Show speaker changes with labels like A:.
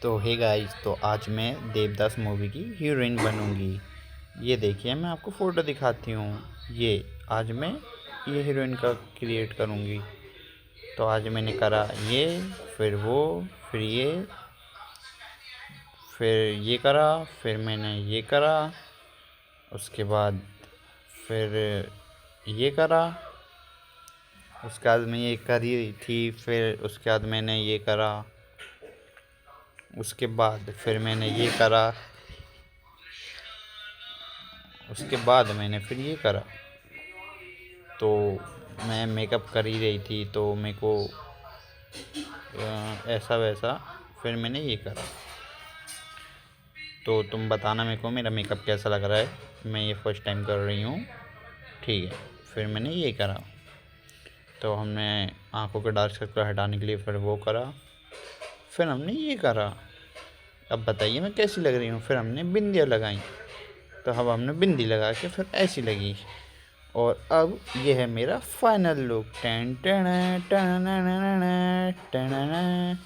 A: तो hey guys, तो आज मैं देवदास मूवी की हीरोइन बनूंगी। ये देखिए, मैं आपको फ़ोटो दिखाती हूँ। ये आज मैं ये हीरोइन का क्रिएट करूँगी। तो आज मैंने करा ये, फिर वो, फिर ये करा, फिर मैंने ये करा, उसके बाद फिर ये करा, उसके बाद मैं ये करी थी, फिर उसके बाद मैंने ये करा, उसके बाद फिर मैंने ये करा, उसके बाद मैंने फिर ये करा। तो मैं मेकअप कर ही रही थी, तो मेरे को ऐसा वैसा फिर मैंने ये करा। तो तुम बताना मेरे को मेरा मेकअप कैसा लग रहा है। मैं ये फर्स्ट टाइम कर रही हूँ, ठीक है। फिर मैंने ये करा, तो हमने आंखों के डार्क सर्कल हटाने के लिए फिर वो करा, फिर हमने ये करा। अब बताइए मैं कैसी लग रही हूँ। फिर हमने बिंदियाँ लगाई, तो अब हमने बिंदी लगा के फिर ऐसी लगी। और अब ये है मेरा final look. Ten ten ten ten ten ten.